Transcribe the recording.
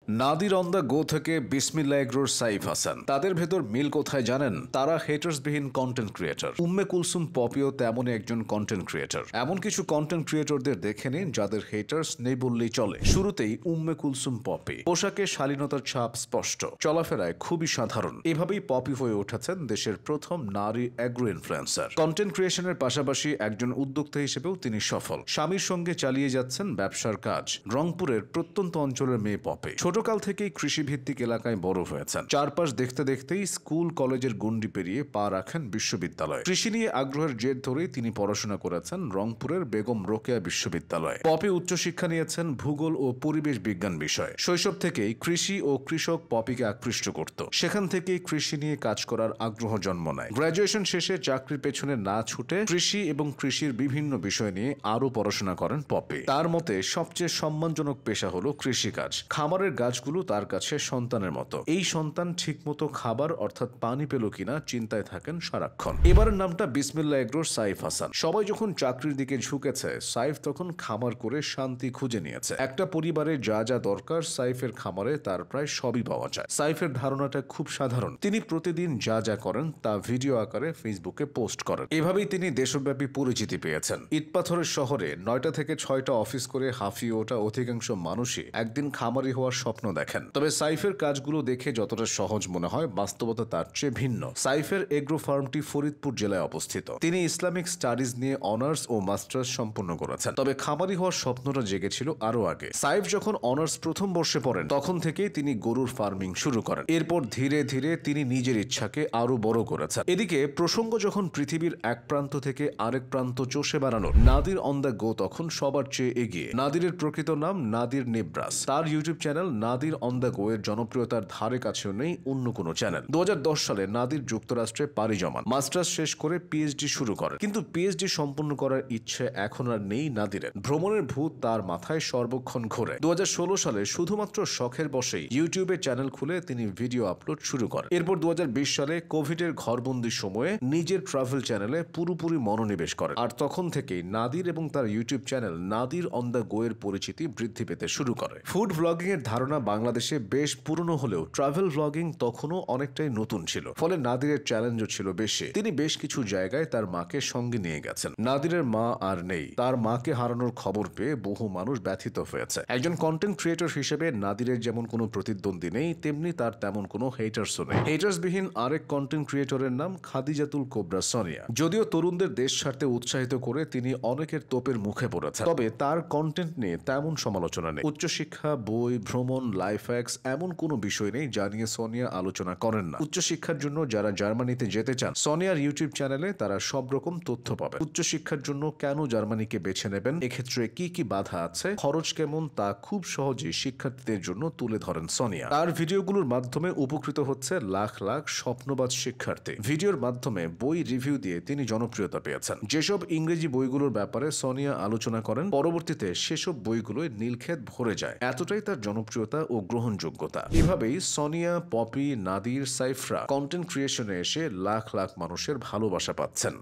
Nadir on the go থেকে বিসমিল্লাহ এগ্রোর সাইফ হাসান, তাদের ভেতর মিল কোথায় জানেন? তারা হেটার্সবিহীন কন্টেন্ট ক্রিয়েটর। উম্মে কুলসুম পপিও তেমনই একজন কন্টেন্ট ক্রিয়েটর। এমন কিছু কন্টেন্ট ক্রিয়েটরদের দেখে নিন যাদের হেটার্স নেই বললেই চলে। শুরুতেই উম্মে কুলসুম পপি। পোশাকে শালীনতার ছাপ স্পষ্ট, চলাফেরায় খুবই সাধারণ। এভাবেই পপি হয়ে উঠেছেন দেশের প্রথম নারী অ্যাগ্রো ইনফ্লুয়েন্সার। কন্টেন্ট ক্রিয়েশনের পাশাপাশি একজন উদ্যোক্তা হিসেবেও তিনি সফল। স্বামীর সঙ্গে চালিয়ে যাচ্ছেন ব্যবসার কাজ। রংপুরের প্রত্যন্ত অঞ্চলের মেয়ে পপি ছোটকাল থেকেই কৃষিভিত্তিক এলাকায় বড় হয়েছেন। চারপাশ দেখতে দেখতেই স্কুল কলেজের গণ্ডি পেরিয়ে পা রাখেন বিশ্ববিদ্যালয়ে। কৃষি নিয়ে আগ্রহের জের ধরেই তিনি পড়াশোনা করেছেন রংপুরের বেগম রোকেয়া বিশ্ববিদ্যালয়ে। পপি উচ্চশিক্ষা নিয়েছেন ভূগোল ও পরিবেশ বিজ্ঞান বিষয়ে। শৈশব থেকেই কৃষি ও কৃষক পপিকে আকৃষ্ট করত। সেখান থেকেই কৃষি নিয়ে কাজ করার আগ্রহ জন্ম নেয়। গ্র্যাজুয়েশন শেষে চাকরির পেছনে না ছুটে কৃষি এবং কৃষির বিভিন্ন বিষয় নিয়ে আরও পড়াশোনা করেন পপি। তার মতে সবচেয়ে সম্মানজনক পেশা হলো কৃষিকাজ। খামারের গাছগুলো তার কাছে সন্তানের মতো। এই সন্তান ঠিকমতো খাবার অর্থাৎ পানি পেল কিনা চিন্তায় থাকেন সারাক্ষণ। এবারের নামটা বিসমিল্লাহ এগ্রোর সাইফ হাসান। সবাই যখন চাকরির দিকে ঝুঁকেছে, সাইফ তখন খামার করে শান্তি খুঁজে নিয়েছে। একটা পরিবারে যা যা দরকার সাইফের খামারে তার প্রায় সবই পাওয়া যায়। সাইফের ধারণাটা খুব সাধারণ। তিনি প্রতিদিন যা যা করেন তা ভিডিও আকারে ফেসবুকে পোস্ট করেন। এভাবেই তিনি দেশব্যাপী পরিচিতি পেয়েছেন। ইটপাথরের শহরে 9টা থেকে 6টা অফিস করে হাঁফিয়ে ওঠা অধিকাংশ মানুষই একদিন খামারি হওয়ার স্বপ্ন দেখেন। তবে সাইফের কাজগুলো দেখে যতটা সহজ মনে হয়, বাস্তবতা তার চেয়ে ভিন্ন। সাইফের এগ্রো ফার্মটি ফরিদপুর জেলায় অবস্থিত। তিনি ইসলামিক স্টাডিজ নিয়ে অনার্স ও মাস্টার্স সম্পন্ন করেছেন। তবে খামারি হওয়ার স্বপ্নটা জেগেছিল আরও আগে। সাইফ যখন অনার্স প্রথম বর্ষে পড়েন তখন থেকেই তিনি গরুর ফার্মিং শুরু করেন। এরপর ধীরে ধীরে তিনি নিজের ইচ্ছাকে আরো বড় করেছেন। এদিকে প্রসঙ্গ যখন পৃথিবীর এক প্রান্ত থেকে আরেক প্রান্ত চষে বেড়ানোর, নাদির অন দ্য গো তখন সবার চেয়ে এগিয়ে। নাদিরের প্রকৃত নাম নাদির নেব্রাস। তার YouTube channel Nadir on the go এর জনপ্রিয়তার ধারে কাছেও নেই অন্য কোনো চ্যানেল। 2010 সালে নাদির যুক্তরাষ্ট্রে পাড়ি জমান। মাস্টার্স শেষ করে পিএইচডি শুরু করেন। কিন্তু পিএইচডি সম্পন্ন করার ইচ্ছে এখন আর নেই নাদিরের। ভ্রমণের ভূত তার মাথায় সর্বক্ষণ ঘোরে। 2016 সালে শুধুমাত্র শখের বশেই ইউটিউবে চ্যানেল খুলে তিনি ভিডিও আপলোড শুরু করেন। এরপর 2020 সালে কোভিডের ঘরবন্দির সময়ে নিজের ট্রাভেল চ্যানেলে পুরোপুরি মনোনিবেশ করেন। আর তখন থেকেই নাদির এবং তার YouTube channel Nadir on the go এর পরিচিতি বৃদ্ধি পেতে শুরু করে। ফুড ব্লগিং এর ধারণা বাংলাদেশে বেশ পুরনো হলেও ট্রাভেল ব্লগিং তখনও অনেকটাই নতুন ছিল। ফলে নাদিরের চ্যালেঞ্জও ছিল বেশি। তিনি বেশ কিছু জায়গায় তার মাকে সঙ্গে নিয়ে গেছেন। নাদিরের মা আর নেই। তার মাকে হারানোর খবর পেয়ে বহু মানুষ ব্যথিত হয়েছে। একজন কন্টেন্ট ক্রিয়েটর হিসেবে নাদিরের যেমন কোনো প্রতিদ্বন্দ্বী নেই, তেমনি তার তেমন কোনো হেটার্সও নেই। হেটার্সবিহীন আরেক কন্টেন্ট ক্রিয়েটরের নাম খাদিজাতুল কোবরা সোনিয়া। যদিও তরুণদের দেশ ছাড়তে উৎসাহিত করে তিনি অনেকের তোপের মুখে পড়েছেন, তবে তার কন্টেন্ট নিয়ে তেমন সমালোচনা নেই। উচ্চশিক্ষা, বই, ভ্রমণ, লাইফ হ্যাক্স এমন কোনো বিষয় নেই যা নিয়ে সোনিয়া আলোচনা করেন না। উচ্চশিক্ষার জন্য যারা জার্মানিতে যেতে চান, সোনিয়ার ইউটিউব চ্যানেলে তারা সব রকম তথ্য পাবেন। উচ্চশিক্ষার জন্য কেন জার্মানিকে বেছে নেবেন, এক্ষেত্রে কি কি বাধা আছে, খরচ কেমন, তা খুব সহজেই শিক্ষার্থীদের জন্য তুলে ধরেন সোনিয়া। তার ভিডিওগুলোর মাধ্যমে উপকৃত হচ্ছে লাখ লাখ স্বপ্নবাজ শিক্ষার্থী। ভিডিওর মাধ্যমে বই রিভিউ দিয়ে তিনি জনপ্রিয়তা পেয়েছেন। যেসব ইংরেজি বইগুলোর ব্যাপারে সোনিয়া আলোচনা করেন, পরবর্তীতে সেসব বইগুলোয় নীলক্ষেত ভরে যায়। এতটাই তার জনপ্রিয়তা ও গ্রহণযোগ্যতা। এভাবেই সোনিয়া, পপি, নাদির, সাইফরা কন্টেন্ট ক্রিয়েশনে এসে লাখ লাখ মানুষের ভালোবাসা পাচ্ছেন।